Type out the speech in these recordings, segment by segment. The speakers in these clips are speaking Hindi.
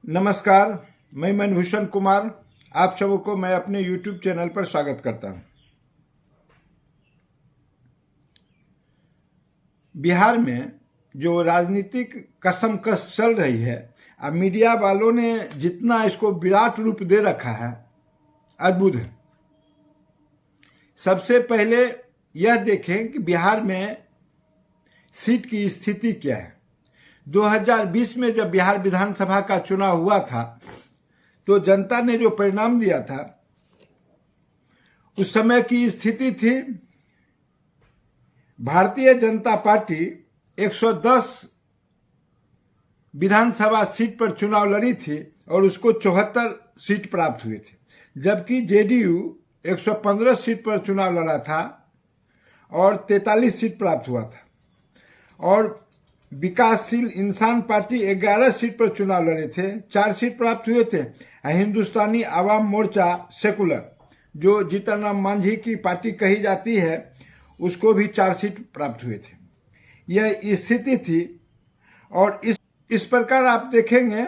नमस्कार, मैं मनभूषण कुमार आप सबों को मैं अपने YouTube चैनल पर स्वागत करता हूं। बिहार में जो राजनीतिक कसमकस चल रही है, अब मीडिया वालों ने जितना इसको विराट रूप दे रखा है, अद्भुत है। सबसे पहले यह देखें कि बिहार में सीट की स्थिति क्या है। 2020 में जब बिहार विधानसभा का चुनाव हुआ था तो जनता ने जो परिणाम दिया था, उस समय की स्थिति थी भारतीय जनता पार्टी 110 विधानसभा सीट पर चुनाव लड़ी थी और उसको 74 सीट प्राप्त हुए थे, जबकि जेडीयू 115 सीट पर चुनाव लड़ा था और 43 सीट प्राप्त हुआ था, और विकासशील इंसान पार्टी 11 सीट पर चुनाव लड़े थे, 4 सीट प्राप्त हुए थे। हिंदुस्तानी आवाम मोर्चा सेकुलर, जो जीतन राम मांझी की पार्टी कही जाती है, उसको भी 4 सीट प्राप्त हुए थे। यह स्थिति थी। और इस प्रकार आप देखेंगे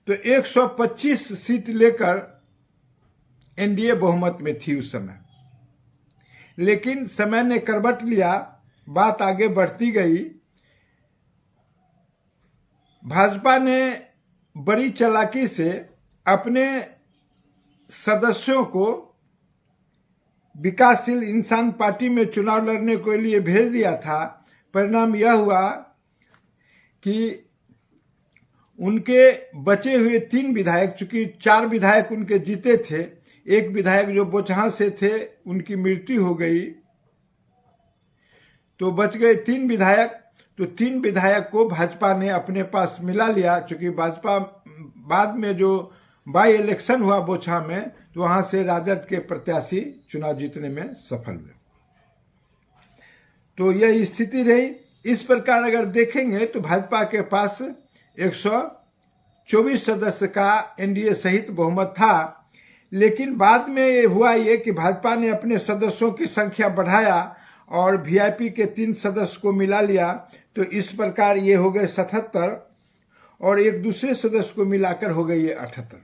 तो 125 सीट लेकर एनडीए बहुमत में थी उस समय। लेकिन समय ने करवट लिया, बात आगे बढ़ती गई। भाजपा ने बड़ी चालाकी से अपने सदस्यों को विकासशील इंसान पार्टी में चुनाव लड़ने के लिए भेज दिया था। परिणाम यह हुआ कि उनके बचे हुए 3 विधायक, चूंकि 4 विधायक उनके जीते थे, एक विधायक जो बोचहां से थे उनकी मृत्यु हो गई, तो बच गए 3 विधायक। तो 3 विधायक को भाजपा ने अपने पास मिला लिया। चूंकि भाजपा बाद में जो बाई इलेक्शन हुआ बोचहां में, तो वहां से राजद के प्रत्याशी चुनाव जीतने में सफल हुए। तो यह स्थिति रही। इस प्रकार अगर देखेंगे तो भाजपा के पास 124 सदस्य का एनडीए सहित बहुमत था। लेकिन बाद में हुआ ये कि भाजपा ने अपने सदस्यों की संख्या बढ़ाया और वीआईपी के 3 सदस्य को मिला लिया। तो इस प्रकार ये हो गए 77 और एक दूसरे सदस्य को मिलाकर हो गई ये 78।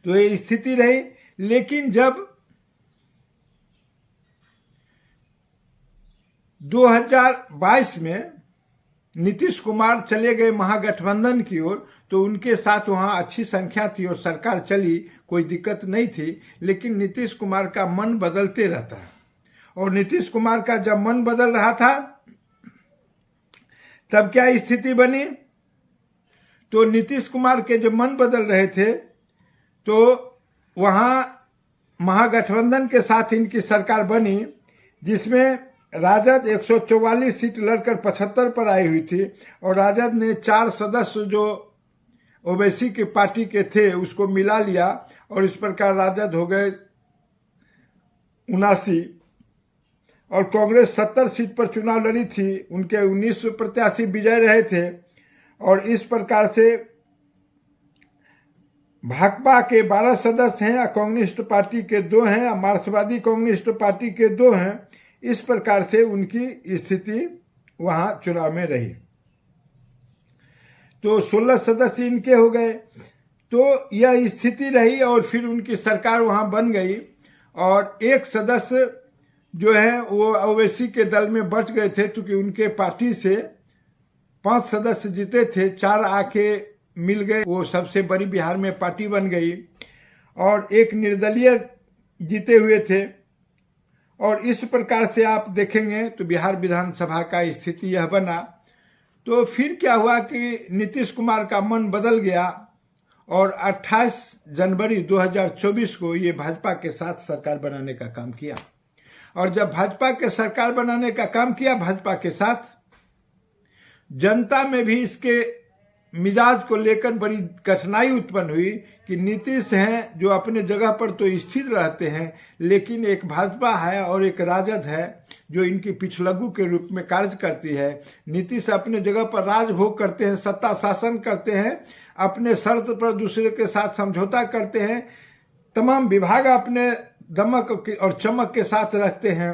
तो ये स्थिति रही। लेकिन जब 2022 में नीतीश कुमार चले गए महागठबंधन की ओर, तो उनके साथ वहां अच्छी संख्या थी और सरकार चली, कोई दिक्कत नहीं थी। लेकिन नीतीश कुमार का मन बदलते रहता है, और नीतीश कुमार का जब मन बदल रहा था तब क्या स्थिति बनी। तो नीतीश कुमार के जब मन बदल रहे थे तो वहां महागठबंधन के साथ इनकी सरकार बनी, जिसमें राजद 144 सीट लड़कर 75 पर आई हुई थी, और राजद ने 4 सदस्य जो ओवैसी की पार्टी के थे उसको मिला लिया, और इस प्रकार राजद हो गए 79। और कांग्रेस 70 सीट पर चुनाव लड़ी थी, उनके 19 प्रत्याशी विजय रहे थे। और इस प्रकार से भाकपा के 12 सदस्य हैं, कम्युनिस्ट पार्टी के 2 हैं, मार्क्सवादी कम्युनिस्ट पार्टी के 2 हैं। इस प्रकार से उनकी स्थिति वहां चुनाव में रही। तो 16 सदस्य इनके हो गए। तो यह स्थिति रही और फिर उनकी सरकार वहां बन गई। और एक सदस्य जो है वो ओवैसी के दल में बच गए थे, क्योंकि उनके पार्टी से 5 सदस्य जीते थे, 4 आके मिल गए, वो सबसे बड़ी बिहार में पार्टी बन गई। और एक निर्दलीय जीते हुए थे। और इस प्रकार से आप देखेंगे तो बिहार विधानसभा का स्थिति यह बना। तो फिर क्या हुआ कि नीतीश कुमार का मन बदल गया और 28 जनवरी 2024 को ये भाजपा के साथ सरकार बनाने का काम किया। और जब भाजपा के सरकार बनाने का काम किया भाजपा के साथ, जनता में भी इसके मिजाज को लेकर बड़ी कठिनाई उत्पन्न हुई कि नीतीश हैं जो अपने जगह पर तो स्थिर रहते हैं, लेकिन एक भाजपा है और एक राजद है जो इनकी पिछलग्गू के रूप में कार्य करती है। नीतीश अपने जगह पर राजभोग करते हैं, सत्ता शासन करते हैं, अपने शर्त पर दूसरे के साथ समझौता करते हैं, तमाम विभाग अपने दमक और चमक के साथ रखते हैं,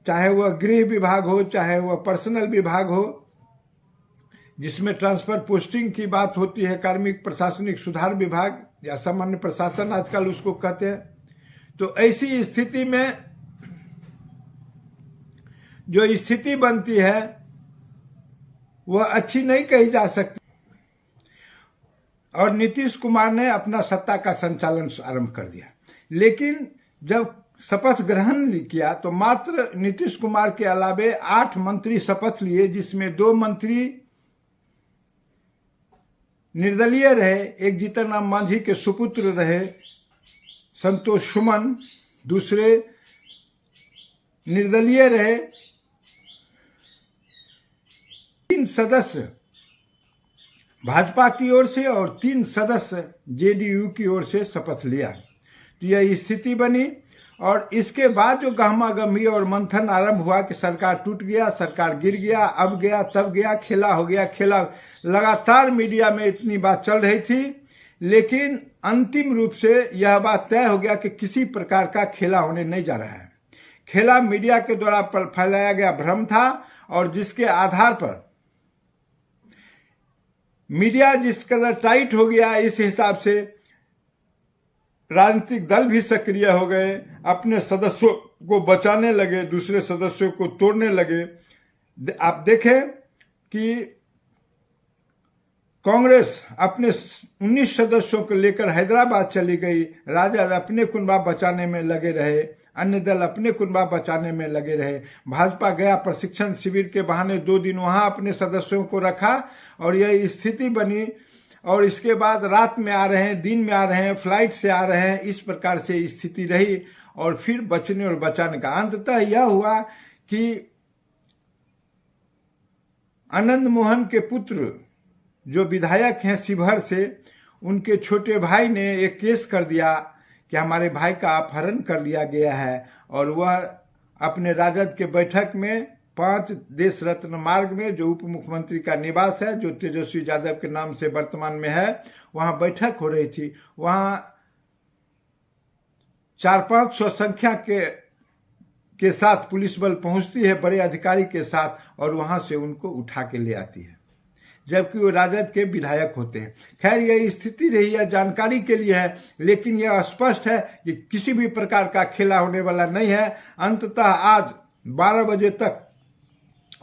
चाहे वह गृह विभाग हो, चाहे वह पर्सनल विभाग हो, जिसमें ट्रांसफर पोस्टिंग की बात होती है, कार्मिक प्रशासनिक सुधार विभाग या सामान्य प्रशासन आजकल उसको कहते हैं। तो ऐसी स्थिति में जो स्थिति बनती है वह अच्छी नहीं कही जा सकती। और नीतीश कुमार ने अपना सत्ता का संचालन आरंभ कर दिया। लेकिन जब शपथ ग्रहण किया तो मात्र नीतीश कुमार के अलावे 8 मंत्री शपथ लिए, जिसमें 2 मंत्री निर्दलीय रहे। एक जीतन राम मांझी के सुपुत्र रहे संतोष सुमन, दूसरे निर्दलीय रहे। 3 सदस्य भाजपा की ओर से और 3 सदस्य जेडीयू की ओर से शपथ लिया। तो यह स्थिति बनी और इसके बाद जो गहमागहमी और मंथन आरंभ हुआ कि सरकार टूट गया, सरकार गिर गया, अब गया तब गया, खेला हो गया, खेला लगातार मीडिया में इतनी बात चल रही थी। लेकिन अंतिम रूप से यह बात तय हो गया कि किसी प्रकार का खेला होने नहीं जा रहा है। खेला मीडिया के द्वारा फैलाया गया भ्रम था और जिसके आधार पर मीडिया जिस कदर टाइट हो गया, इस हिसाब से राजनीतिक दल भी सक्रिय हो गए, अपने सदस्यों को बचाने लगे, दूसरे सदस्यों को तोड़ने लगे। आप देखें कि कांग्रेस अपने 19 सदस्यों को लेकर हैदराबाद चली गई, राजद अपने कुनबा बचाने में लगे रहे, अन्य दल अपने कुनबा बचाने में लगे रहे। भाजपा गया प्रशिक्षण शिविर के बहाने 2 दिन वहां अपने सदस्यों को रखा और यह स्थिति बनी। और इसके बाद रात में आ रहे हैं, दिन में आ रहे हैं, फ्लाइट से आ रहे हैं, इस प्रकार से स्थिति रही। और फिर बचने और बचाने का अंततः यह हुआ कि आनंद मोहन के पुत्र जो विधायक हैं शिवहर से, उनके छोटे भाई ने एक केस कर दिया कि हमारे भाई का अपहरण कर लिया गया है। और वह अपने राजद के बैठक में 5 देश रत्न मार्ग में जो उप मुख्यमंत्री का निवास है, जो तेजस्वी यादव के नाम से वर्तमान में है, वहां बैठक हो रही थी। वहां 400-500 संख्या के साथ पुलिस बल पहुंचती है बड़े अधिकारी के साथ और वहां से उनको उठा के ले आती है, जबकि वो राजद के विधायक होते हैं। खैर यह स्थिति रही है, जानकारी के लिए है, लेकिन यह स्पष्ट है कि किसी भी प्रकार का खेला होने वाला नहीं है। अंततः आज 12 बजे तक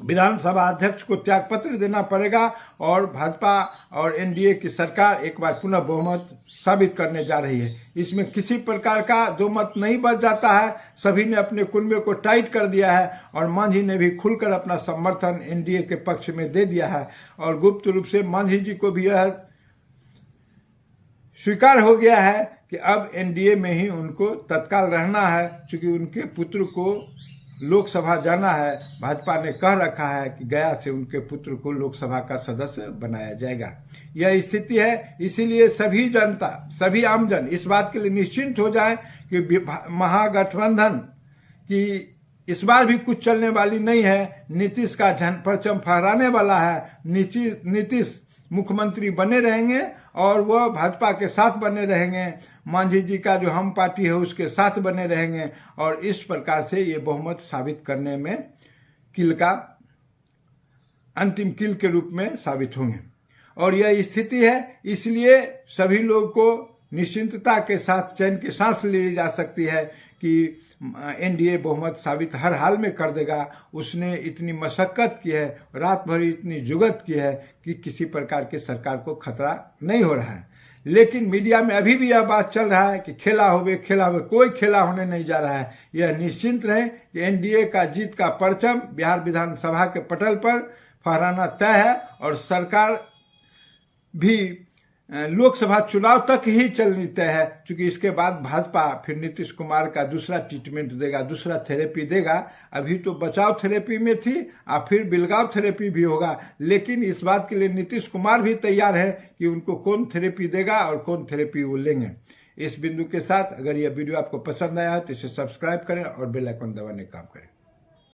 विधानसभा अध्यक्ष को त्यागपत्र देना पड़ेगा और भाजपा और एनडीए की सरकार एक बार पुनः बहुमत साबित करने जा रही है। इसमें किसी प्रकार का दो मत नहीं बच जाता है। सभी ने अपने कुनबे को टाइट कर दिया है और मांझी ने भी खुलकर अपना समर्थन एनडीए के पक्ष में दे दिया है। और गुप्त रूप से मांझी जी को भी यह स्वीकार हो गया है कि अब एनडीए में ही उनको तत्काल रहना है, क्योंकि उनके पुत्र को लोकसभा जाना है। भाजपा ने कह रखा है कि गया से उनके पुत्र को लोकसभा का सदस्य बनाया जाएगा। यह स्थिति है, इसीलिए सभी जनता, सभी आमजन इस बात के लिए निश्चिंत हो जाए कि महागठबंधन की इस बार भी कुछ चलने वाली नहीं है। नीतीश का परचम फहराने वाला है। नीतीश मुख्यमंत्री बने रहेंगे और वह भाजपा के साथ बने रहेंगे। मांझी जी का जो हम पार्टी है उसके साथ बने रहेंगे और इस प्रकार से ये बहुमत साबित करने में किल का अंतिम किल के रूप में साबित होंगे। और यह स्थिति है, इसलिए सभी लोगों को निश्चिंतता के साथ चैन की सांस ली जा सकती है कि एनडीए बहुमत साबित हर हाल में कर देगा। उसने इतनी मशक्कत की है, रात भर इतनी जुगत की है कि किसी प्रकार के सरकार को खतरा नहीं हो रहा है। लेकिन मीडिया में अभी भी यह बात चल रहा है कि खेला होवे, कोई खेला होने नहीं जा रहा है। यह निश्चिंत रहे कि एनडीए का जीत का परचम बिहार विधानसभा के पटल पर फहराना तय है और सरकार भी लोकसभा चुनाव तक ही चलनी तय है, क्योंकि इसके बाद भाजपा फिर नीतीश कुमार का दूसरा ट्रीटमेंट देगा, दूसरा थेरेपी देगा। अभी तो बचाव थेरेपी में थी, अब फिर बिलगाव थेरेपी भी होगा। लेकिन इस बात के लिए नीतीश कुमार भी तैयार है कि उनको कौन थेरेपी देगा और कौन थेरेपी वो लेंगे। इस बिंदु के साथ अगर यह वीडियो आपको पसंद आया तो इसे सब्सक्राइब करें और बेल आइकन दबाने का काम करें।